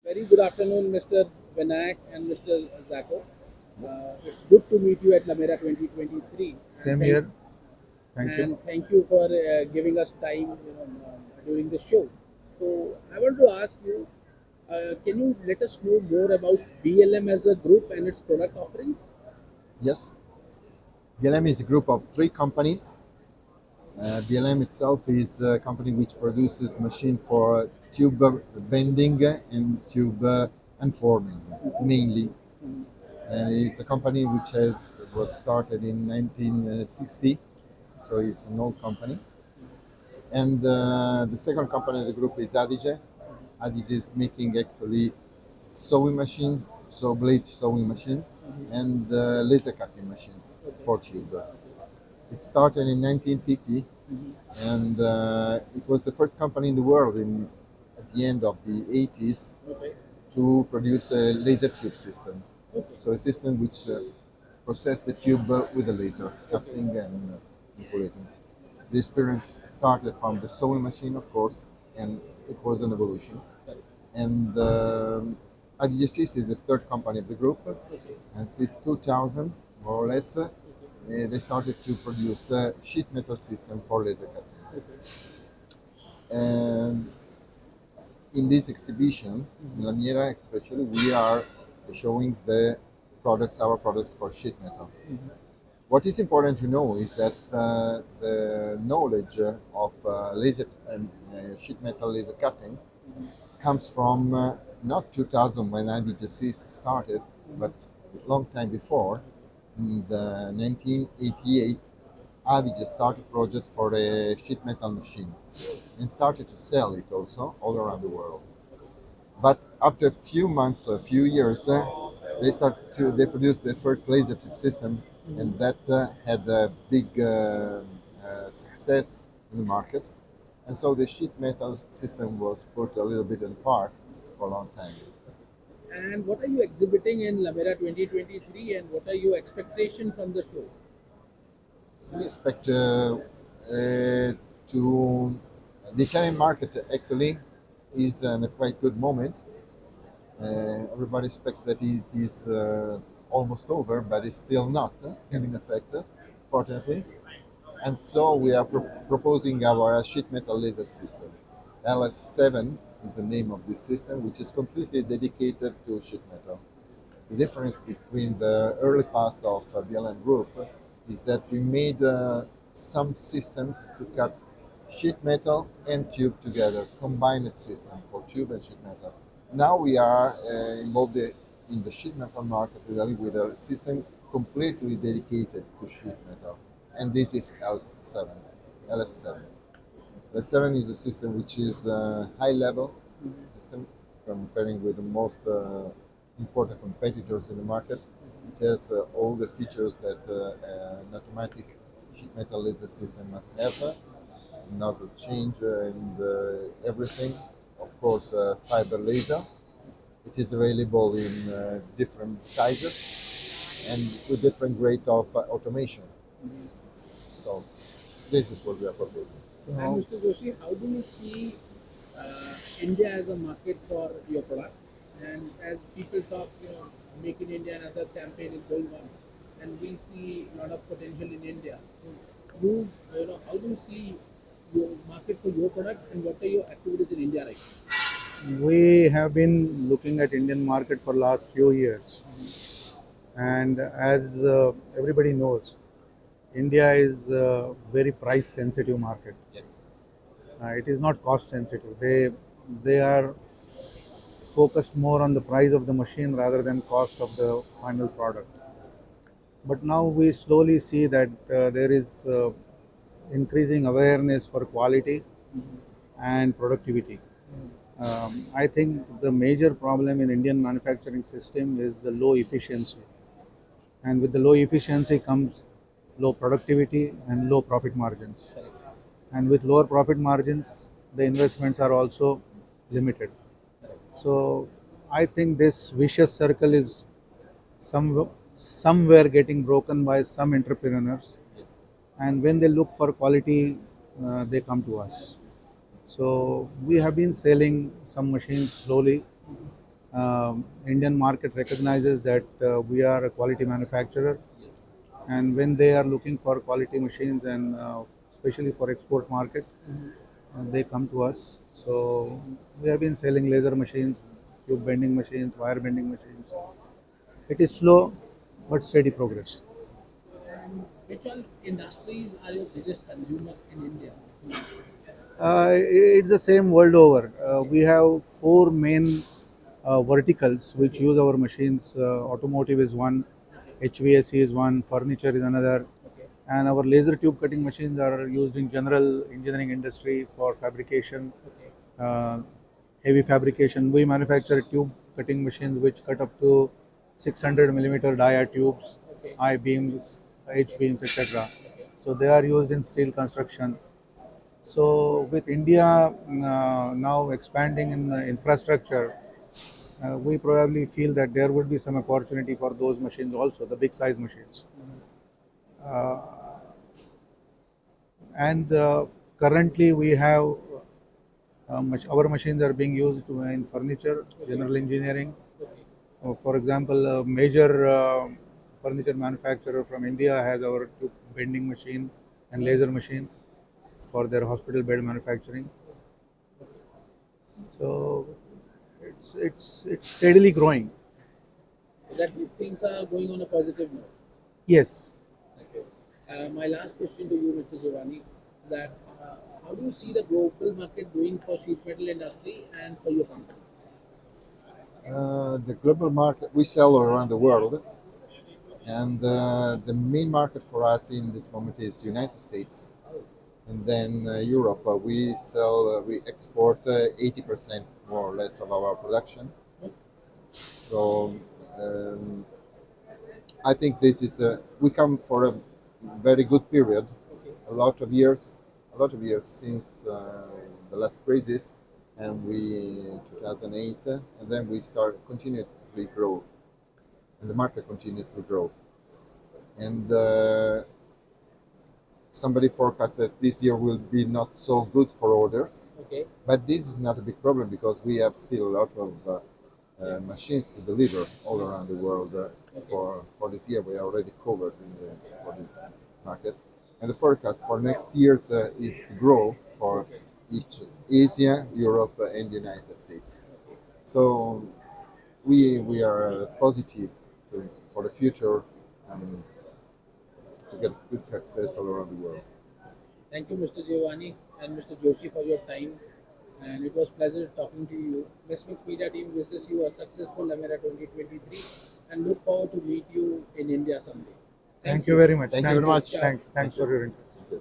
Very good afternoon, Mr. Vinayak and Mr. Zaco. Yes. It's good to meet you at Lamera 2023, and Same here. Thank you. thank you for giving us time, during the show. So I want to ask you, can you let us know more about BLM as a group and its product offerings? Yes. BLM is a group of three companies. BLM itself is a company which produces machine for tube bending and tube unforming mainly. And it's a company which was started in 1960, so it's an old company. And the second company in the group is Adige. Adige is making actually sewing machine, saw blade sewing machine, and laser cutting machines Okay. for tube. It started in 1950, and it was the first company in the world at the end of the 80s Okay. to produce a laser tube system. Okay. So a system which processed the tube with a laser, Okay. cutting and manipulating. The experience started from the sewing machine, of course, and it was an evolution. Correct. And ADGCs is the third company of the group, Okay. and since 2000, more or less, Okay. they started to produce sheet metal system for laser cutting. Okay. And in this exhibition, in Lamiera especially, we are showing our products for sheet metal. What is important to know is that the knowledge of sheet metal laser cutting comes from not 2000 when IDGC started, but a long time before. In the 1988, IDG started a project for a sheet metal machine and started to sell it also all around the world. But after a few months, a few years, they produced the first laser tube system, and that had a big success in the market. And so the sheet metal system was put a little bit in part for a long time. And what are you exhibiting in Lamera 2023, and what are your expectations from the show? We expect to the Italian market actually is in a quite good moment. Everybody expects that it is almost over, but it's still not having effect, fortunately. And so we are proposing our sheet metal laser system. LS7 is the name of this system, which is completely dedicated to sheet metal. The difference between the early past of BLM Group is that we made some systems to cut sheet metal and tube together, combined system for tube and sheet metal. Now we are involved in the sheet metal market really with a system completely dedicated to sheet metal, and this is LS7. LS7. LS7 is a system which is high level system comparing with the most important competitors in the market. It has all the features that an automatic sheet metal laser system must have. Nozzle change and everything. Of course, fiber laser. It is available in different sizes and with different grades of automation. So this is what we are proposing. And So Mr. Joshi, how do you see India as a market for your products? And as people talk, Make in India, another campaign is going on, and we see a lot of potential in India. So how do you see your market for your product, and what are your activities in India right We have been looking at Indian market for last few years, and as everybody knows, India is a very price sensitive market. now? It is not cost sensitive. They are focused more on the price of the machine rather than cost of the final product. But now we slowly see that there is increasing awareness for quality and productivity. I think the major problem in Indian manufacturing system is the low efficiency, and with the low efficiency comes low productivity and low profit margins. Correct. And with lower profit margins, the investments are also limited. Correct. So I think this vicious circle is somewhere getting broken by some entrepreneurs, Yes. and when they look for quality, they come to us. So we have been selling some machines slowly, Indian market recognizes that we are a quality manufacturer, Yes. and when they are looking for quality machines and especially for export market, they come to us. So we have been selling laser machines, tube bending machines, wire bending machines. It is slow but steady progress. And which all industries are your biggest consumer in India? It's the same world over. We have four main verticals which use our machines. Automotive is one, Okay. HVAC is one, furniture is another, Okay. and our laser tube cutting machines are used in general engineering industry for fabrication, Okay. uh, heavy fabrication. We manufacture tube cutting machines which cut up to 600 millimeter dia tubes, Okay. I beams, H Okay. beams, etc. Okay. So they are used in steel construction. So with India now expanding in infrastructure, we probably feel that there would be some opportunity for those machines also, the big size machines. Uh, and currently we have our machines are being used in furniture, Okay. general engineering. Okay. For example, a major furniture manufacturer from India has our tube bending machine and laser machine for their hospital bed manufacturing. So it's steadily growing. So that things are going on a positive note. Yes. Okay. My last question to you, Mr. Giovanni, that how do you see the global market doing for sheet metal industry and for your company? The global market, we sell all around the world, and the main market for us in this moment is United States, Oh, and then Europe. We export 80% more or less of our production. okay. So um, I think this is we come for a very good period, Okay. a lot of years, since the last crisis, and we 2008, and then we start continuously grow, and the market continues to grow. And somebody forecast that this year will be not so good for orders, Okay. but this is not a big problem because we have still a lot of machines to deliver all around the world Okay. for this year. We are already covered for this market. And the forecast for next year is to grow for each Asia, Europe, and United States. So we are positive for the future and to get good success all around the world. Thank you, Mr. Giovanni and Mr. Joshi, for your time. And it was pleasure talking to you. Westmix Media team wishes you a successful Lamera 2023 and look forward to meet you in India someday. Thank Thank you you. very much. Thank you very Thanks. much. Ciao. Thanks. Thank Thanks you. for your interest. Thank you.